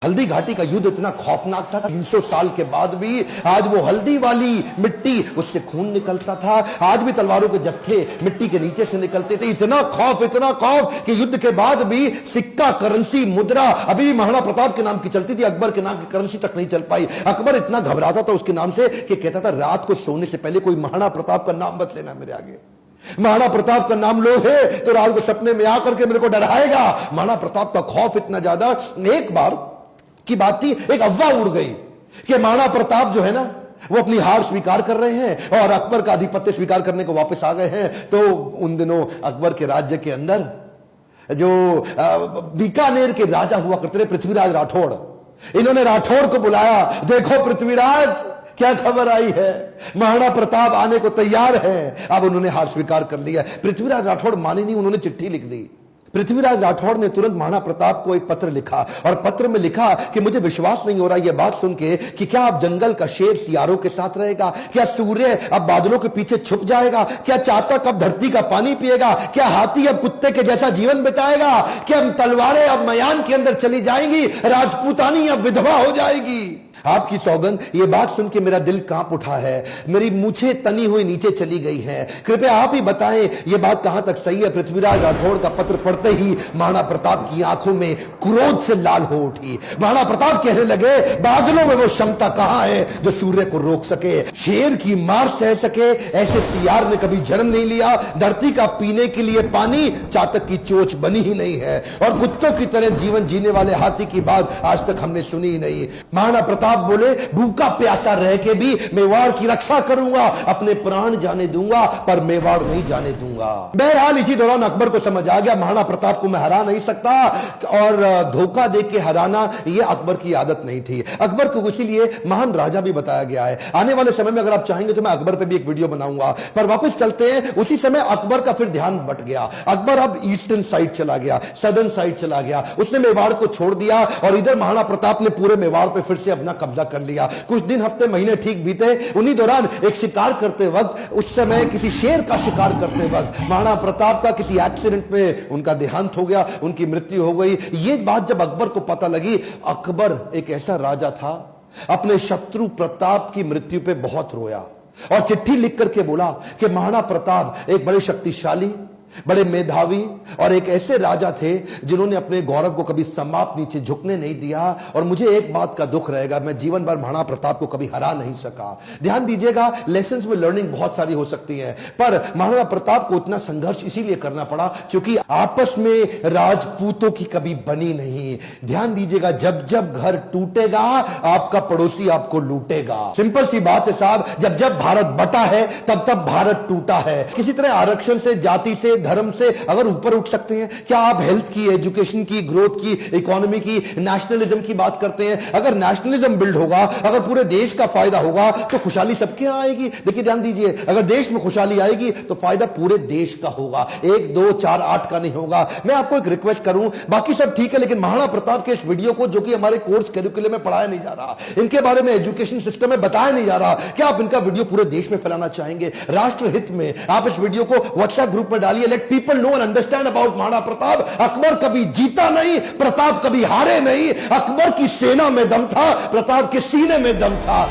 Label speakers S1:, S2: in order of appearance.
S1: हल्दी घाटी का युद्ध इतना खौफनाक था, 300 साल के बाद भी आज वो हल्दी वाली मिट्टी, उससे खून निकलता था। आज भी तलवारों के जत्थे मिट्टी के नीचे से निकलते थे। इतना खौफ कि युद्ध के बाद भी सिक्का, करेंसी, मुद्रा अभी भी महाराणा प्रताप के नाम की चलती थी, अकबर के नाम की करेंसी तक नहीं चल पाई। अकबर इतना घबराता था उसके नाम से कि कहता था रात को सोने से पहले कोई महाराणा प्रताप का नाम मत लेना मेरे आगे। महाराणा प्रताप का नाम लो है तो रात को सपने में आकर के मेरे को डराएगा। महाराणा प्रताप का खौफ इतना ज्यादा, एक बार की बात थी, एक अफवाह उड़ गई कि महाराणा प्रताप जो है ना वो अपनी हार स्वीकार कर रहे हैं और अकबर का आधिपत्य स्वीकार करने को वापस आ गए हैं। तो उन दिनों अकबर के राज्य के अंदर जो बीकानेर के राजा हुआ करते थे पृथ्वीराज राठौड़, इन्होंने राठौड़ को बुलाया। देखो पृथ्वीराज, क्या खबर आई है, महाराणा प्रताप आने को तैयार है। अब उन्होंने हार स्वीकार कर लिया। पृथ्वीराज राठौड़ माने नहीं, उन्होंने चिट्ठी लिख दी। पृथ्वीराज राठौड़ ने तुरंत महाराणा प्रताप को एक पत्र लिखा और पत्र में लिखा कि मुझे विश्वास नहीं हो रहा यह बात सुन के कि क्या अब जंगल का शेर सियारों के साथ रहेगा, क्या सूर्य अब बादलों के पीछे छुप जाएगा, क्या चातक अब धरती का पानी पिएगा, क्या हाथी अब कुत्ते के जैसा जीवन बिताएगा, क्या तलवारें अब मयान के अंदर चली जाएंगी, राजपूतानी अब विधवा हो जाएगी। आपकी सौगंध, ये बात सुन के मेरा दिल कांप उठा है, मेरी मूछें तनी हुई नीचे चली गई हैं। कृपया आप ही बताएं ये बात कहां तक सही है। पृथ्वीराज राठौड़ का पत्र पढ़ते ही महाराणा प्रताप की आंखों में क्रोध से लाल हो उठी। महाराणा प्रताप कहने लगे, बादलों में वो क्षमता कहां है जो सूर्य को रोक सके, शेर की मार सह सके, ऐसे सियार ने कभी जन्म नहीं लिया। धरती का पीने के लिए पानी चातक की चोंच बनी ही नहीं है और कुत्तों की तरह जीवन जीने वाले हाथी की बात आज तक हमने सुनी ही नहीं। महाराणा प्रताप बोले, भूखा प्यासा रह के भी मेवाड़ की रक्षा करूंगा, अपने प्राण जाने दूंगा पर मेवाड़ नहीं जाने दूंगा। बहरहाल इसी दौरान अकबर को समझ आ गया महाराणा प्रताप को मैं हरा नहीं सकता और धोखा दे के हराना यह अकबर की आदत नहीं थी। अकबर को इसीलिए महान राजा भी बताया गया है। आने वाले समय में अगर आप चाहेंगे तो मैं अकबर पे भी एक वीडियो बनाऊंगा। पर वापस चलते हैं, उसी समय अकबर का फिर ध्यान बट गया। अकबर अब ईस्टर्न साइड चला गया, सदर्न साइड चला गया, उसने मेवाड़ को छोड़ दिया और इधर महाराणा प्रताप ने पूरे मेवाड़ पे फिर से अपना कब्जा कर लिया। कुछ दिन, हफ्ते, महीने ठीक बीते। उन्हीं दौरान एक शिकार करते वक्त, उस समय किसी शेर का शिकार करते वक्त महाराणा प्रताप का किसी एक्सीडेंट में उनका देहांत हो गया, उनकी मृत्यु हो गई। ये बात जब अकबर को पता लगी, अकबर एक ऐसा राजा था, अपने शत्रु प्रताप की मृत्यु पे बहुत रोया और चिट्ठी लिख करके बोला कि महाराणा प्रताप एक बड़े शक्तिशाली, बड़े मेधावी और एक ऐसे राजा थे जिन्होंने अपने गौरव को कभी समाप्त नीचे झुकने नहीं दिया और मुझे एक बात का दुख रहेगा, मैं जीवन भर महाराणा प्रताप को कभी हरा नहीं सका। ध्यान दीजिएगा, लेसन्स में लर्निंग बहुत सारी हो सकती है, पर महाराणा प्रताप को इतना संघर्ष इसीलिए करना पड़ा क्योंकि आपस में राजपूतों की कभी बनी नहीं। ध्यान दीजिएगा, जब जब घर टूटेगा आपका पड़ोसी आपको लूटेगा। सिंपल सी बात है साहब, जब जब भारत बटा है तब तब भारत टूटा है। किसी तरह आरक्षण से, जाति से, धर्म से अगर ऊपर उठ सकते हैं, क्या आप हेल्थ की, एजुकेशन की, ग्रोथ की, इकोनॉमी की, नेशनलिज्म की बात करते हैं? अगर नेशनलिज्म बिल्ड होगा, अगर पूरे देश का फायदा होगा तो खुशहाली सबके यहां आएगी। देखिए ध्यान दीजिए, अगर देश में खुशहाली आएगी तो फायदा पूरे देश का होगा, 1, 2, 4, 8 का नहीं होगा। मैं आपको एक रिक्वेस्ट करूं, बाकी सब ठीक है लेकिन महाराणा प्रताप के इस वीडियो को, जो कि हमारे कोर्स करिकुलम में पढ़ाया नहीं जा रहा, इनके बारे में एजुकेशन सिस्टम में बताया नहीं जा रहा, क्या आप इनका वीडियो पूरे देश में फैलाना चाहेंगे? राष्ट्र हित में आप इस वीडियो को व्हाट्सएप ग्रुप में डालिए। Let people know and understand about Maharana Pratap. Akbar कभी जीता नहीं, प्रताप कभी हारे नहीं। अकबर की सेना में दम था, प्रताप के सीने में दम था।